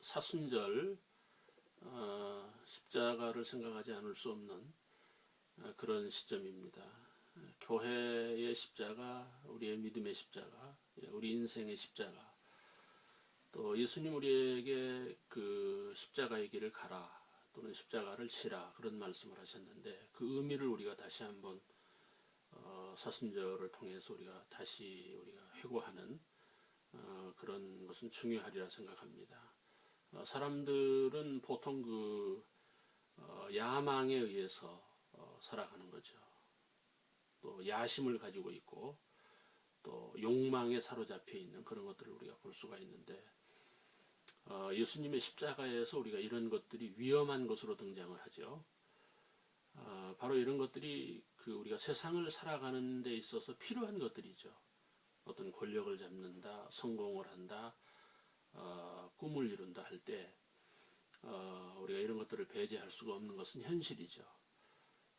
사순절 십자가를 생각하지 않을 수 없는 그런 시점입니다. 교회의 십자가, 우리의 믿음의 십자가, 우리 인생의 십자가, 또 예수님 우리에게 그 십자가의 길을 가라 또는 십자가를 지라 그런 말씀을 하셨는데, 그 의미를 우리가 다시 한번 사순절을 통해서 우리가 회고하는 그런 것은 중요하리라 생각합니다. 사람들은 보통 야망에 의해서 살아가는 거죠. 또 야심을 가지고 있고 또 욕망에 사로잡혀 있는 그런 것들을 우리가 볼 수가 있는데, 예수님의 십자가에서 우리가 이런 것들이 위험한 것으로 등장을 하죠. 바로 이런 것들이 우리가 세상을 살아가는 데 있어서 필요한 것들이죠. 어떤 권력을 잡는다, 성공을 한다, 꿈을 이룬다 할 때 우리가 이런 것들을 배제할 수가 없는 것은 현실이죠.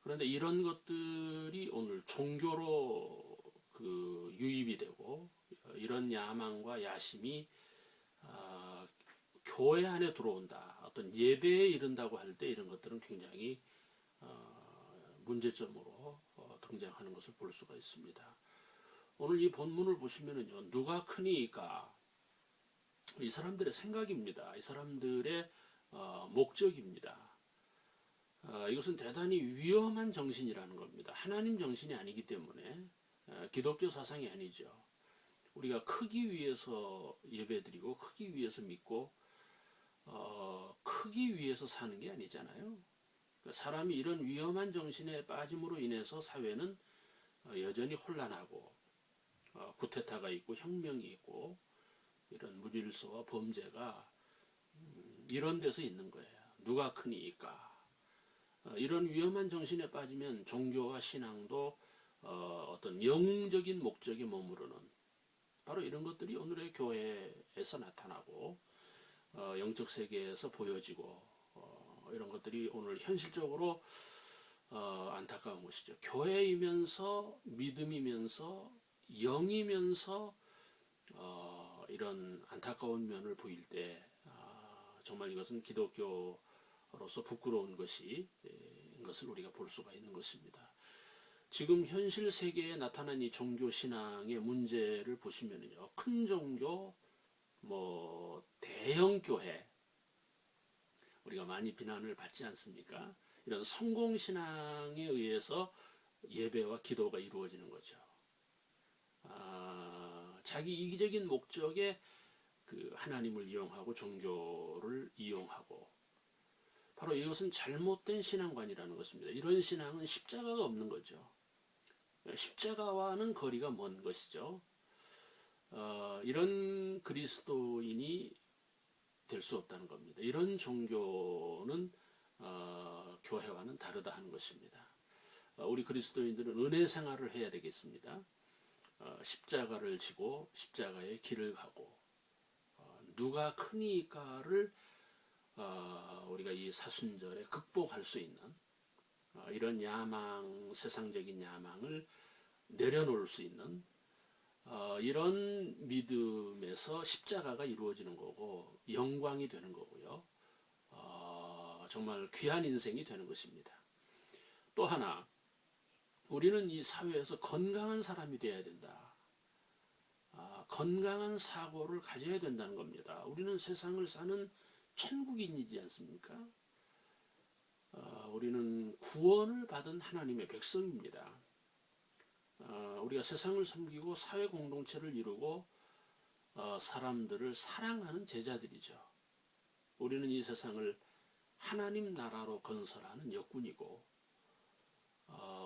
그런데 이런 것들이 오늘 종교로 유입이 되고, 이런 야망과 야심이 교회 안에 들어온다, 어떤 예배에 이른다고 할 때 이런 것들은 굉장히 문제점으로 등장하는 것을 볼 수가 있습니다. 오늘 이 본문을 보시면은요, 누가 크니까, 이 사람들의 생각입니다. 이 사람들의 목적입니다. 이것은 대단히 위험한 정신이라는 겁니다. 하나님 정신이 아니기 때문에, 기독교 사상이 아니죠. 우리가 크기 위해서 예배드리고 크기 위해서 믿고 크기 위해서 사는 게 아니잖아요. 사람이 이런 위험한 정신에 빠짐으로 인해서 사회는 여전히 혼란하고 쿠데타가 있고 혁명이 있고 이런 무질서와 범죄가 이런 데서 있는 거예요. 누가 크니까. 이런 위험한 정신에 빠지면 종교와 신앙도 어떤 영웅적인 목적에 머무르는, 바로 이런 것들이 오늘의 교회에서 나타나고 영적 세계에서 보여지고, 이런 것들이 오늘 현실적으로 안타까운 것이죠. 교회이면서 믿음이면서 영이면서 이런 안타까운 면을 보일 때 정말 이것은 기독교로서 부끄러운 것이 것을 우리가 볼 수가 있는 것입니다. 지금 현실 세계에 나타난 이 종교 신앙의 문제를 보시면요, 큰 종교, 대형 교회, 우리가 많이 비난을 받지 않습니까? 이런 성공 신앙에 의해서 예배와 기도가 이루어지는 거죠. 자기 이기적인 목적에 하나님을 이용하고 종교를 이용하고, 바로 이것은 잘못된 신앙관이라는 것입니다. 이런 신앙은 십자가가 없는 거죠. 십자가와는 거리가 먼 것이죠. 이런 그리스도인이 될 수 없다는 겁니다. 이런 종교는 교회와는 다르다 하는 것입니다. 우리 그리스도인들은 은혜 생활을 해야 되겠습니다. 십자가를 지고 십자가의 길을 가고, 누가 크니까를 우리가 이 사순절에 극복할 수 있는 이런 야망, 세상적인 야망을 내려놓을 수 있는 이런 믿음에서 십자가가 이루어지는 거고 영광이 되는 거고요. 정말 귀한 인생이 되는 것입니다. 또 하나, 우리는 이 사회에서 건강한 사람이 되어야 된다. 건강한 사고를 가져야 된다는 겁니다. 우리는 세상을 사는 천국인이지 않습니까? 우리는 구원을 받은 하나님의 백성입니다. 우리가 세상을 섬기고 사회 공동체를 이루고 사람들을 사랑하는 제자들이죠. 우리는 이 세상을 하나님 나라로 건설하는 역군이고,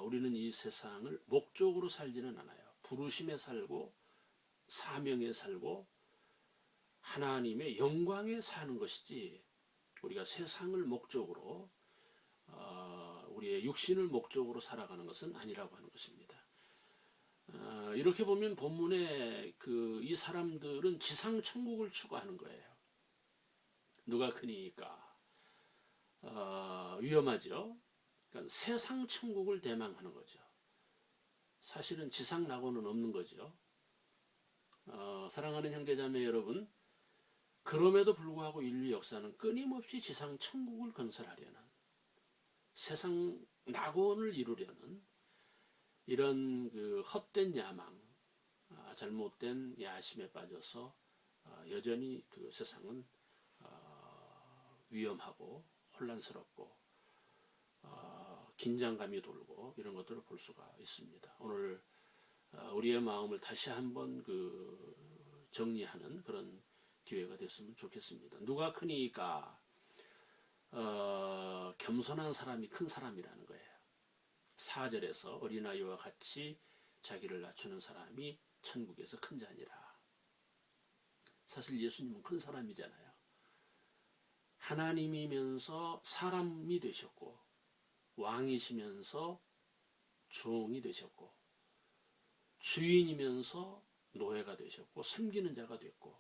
우리는 이 세상을 목적으로 살지는 않아요. 부르심에 살고 사명에 살고 하나님의 영광에 사는 것이지, 우리가 세상을 목적으로 우리의 육신을 목적으로 살아가는 것은 아니라고 하는 것입니다. 이렇게 보면 본문에 이 사람들은 지상 천국을 추구하는 거예요. 누가 크니까 위험하죠. 그러니까 세상 천국을 대망하는 거죠. 사실은 지상 낙원은 없는 거죠. 사랑하는 형제자매 여러분, 그럼에도 불구하고 인류 역사는 끊임없이 지상 천국을 건설하려는, 세상 낙원을 이루려는 이런 그 헛된 야망, 잘못된 야심에 빠져서 여전히 그 세상은 위험하고 혼란스럽고 긴장감이 돌고 이런 것들을 볼 수가 있습니다. 오늘 우리의 마음을 다시 한번 그 정리하는 그런 기회가 됐으면 좋겠습니다. 누가 크니까 겸손한 사람이 큰 사람이라는 거예요. 4절에서 어린아이와 같이 자기를 낮추는 사람이 천국에서 큰 자니라. 사실 예수님은 큰 사람이잖아요. 하나님이면서 사람이 되셨고, 왕이시면서 종이 되셨고, 주인이면서 노예가 되셨고, 섬기는 자가 됐고,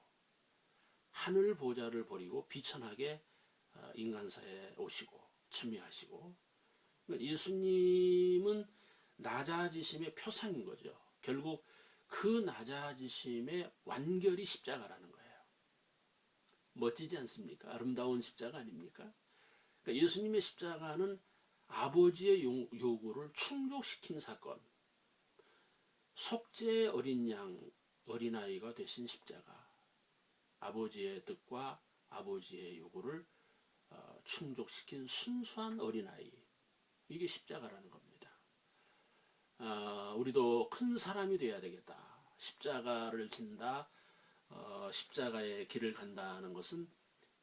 하늘 보좌를 버리고 비천하게 인간사에 오시고 참여하시고, 그러니까 예수님은 낮아지심의 표상인 거죠. 결국 그 낮아지심의 완결이 십자가라는 거예요. 멋지지 않습니까? 아름다운 십자가 아닙니까? 그러니까 예수님의 십자가는 아버지의 요구를 충족시킨 사건, 속죄의 어린 양, 어린아이가 되신 십자가, 아버지의 뜻과 아버지의 요구를 충족시킨 순수한 어린아이, 이게 십자가라는 겁니다. 우리도 큰 사람이 되어야 되겠다. 십자가를 진다, 십자가의 길을 간다는 것은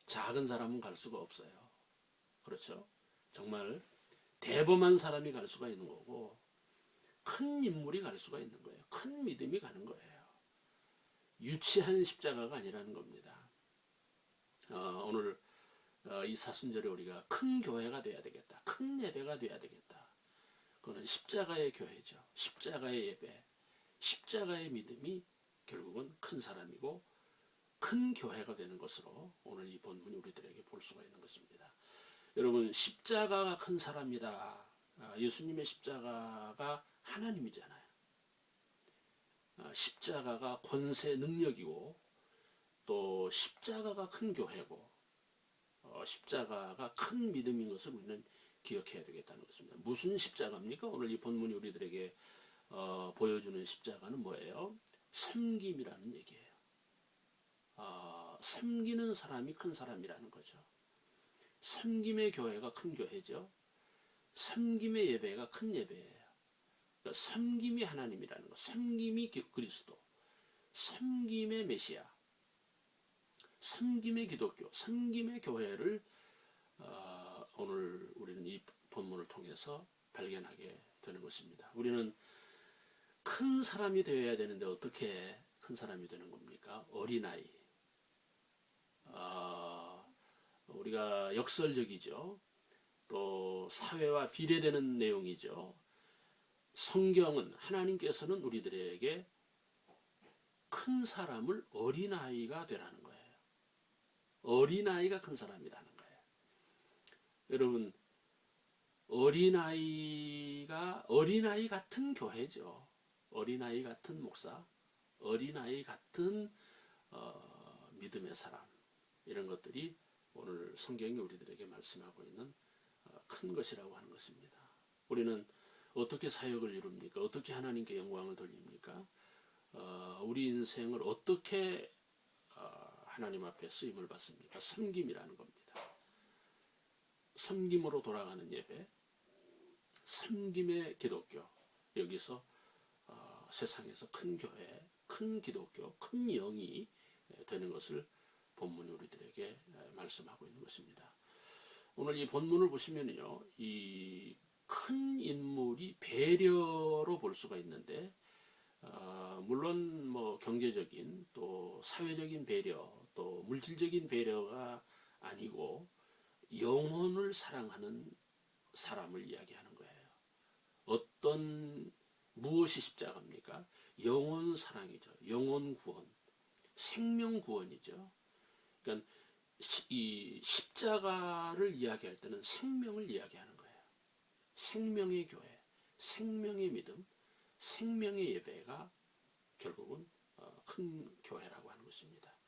작은 사람은 갈 수가 없어요. 그렇죠? 정말 대범한 사람이 갈 수가 있는 거고, 큰 인물이 갈 수가 있는 거예요. 큰 믿음이 가는 거예요. 유치한 십자가가 아니라는 겁니다. 오늘 이 사순절에 우리가 큰 교회가 돼야 되겠다. 큰 예배가 돼야 되겠다. 그거는 십자가의 교회죠. 십자가의 예배, 십자가의 믿음이 결국은 큰 사람이고 큰 교회가 되는 것으로 오늘 이 본문이 우리들에게 볼 수가 있는 것입니다. 여러분, 십자가가 큰 사람이다. 예수님의 십자가가 하나님이잖아요. 십자가가 권세 능력이고, 또 십자가가 큰 교회고, 십자가가 큰 믿음인 것을 우리는 기억해야 되겠다는 것입니다. 무슨 십자가입니까? 오늘 이 본문이 우리들에게 보여주는 십자가는 뭐예요? 섬김이라는 얘기예요. 섬기는 사람이 큰 사람이라는 거죠. 섬김의 교회가 큰 교회죠. 섬김의 예배가 큰 예배예요. 그러니까 섬김이 하나님이라는 것, 섬김이 그리스도, 섬김의 메시아, 섬김의 기독교, 섬김의 교회를 오늘 우리는 이 본문을 통해서 발견하게 되는 것입니다. 우리는 큰 사람이 되어야 되는데 어떻게 큰 사람이 되는 겁니까? 어린아이. 우리가 역설적이죠. 또 사회와 비례되는 내용이죠. 성경은, 하나님께서는 우리들에게 큰 사람을 어린아이가 되라는 거예요. 어린아이가 큰 사람이라는 거예요. 여러분, 어린아이 같은 교회죠. 어린아이 같은 목사, 어린아이 같은 믿음의 사람, 이런 것들이 오늘 성경이 우리들에게 말씀하고 있는 큰 것이라고 하는 것입니다. 우리는 어떻게 사역을 이룹니까? 어떻게 하나님께 영광을 돌립니까? 우리 인생을 어떻게 하나님 앞에 쓰임을 받습니까? 섬김이라는 겁니다. 섬김으로 돌아가는 예배, 섬김의 기독교, 여기서 세상에서 큰 교회, 큰 기독교, 큰 영이 되는 것을 본문이 우리들에게 말씀하고 있는 것입니다. 오늘 이 본문을 보시면요, 이 큰 인물이 배려로 볼 수가 있는데, 물론 뭐 경제적인 또 사회적인 배려, 또 물질적인 배려가 아니고 영혼을 사랑하는 사람을 이야기하는 거예요. 무엇이 십자가입니까? 영혼 사랑이죠. 영혼 구원, 생명 구원이죠. 그러니까 이 십자가를 이야기할 때는 생명을 이야기하는 거예요. 생명의 교회, 생명의 믿음, 생명의 예배가 결국은 큰 교회라고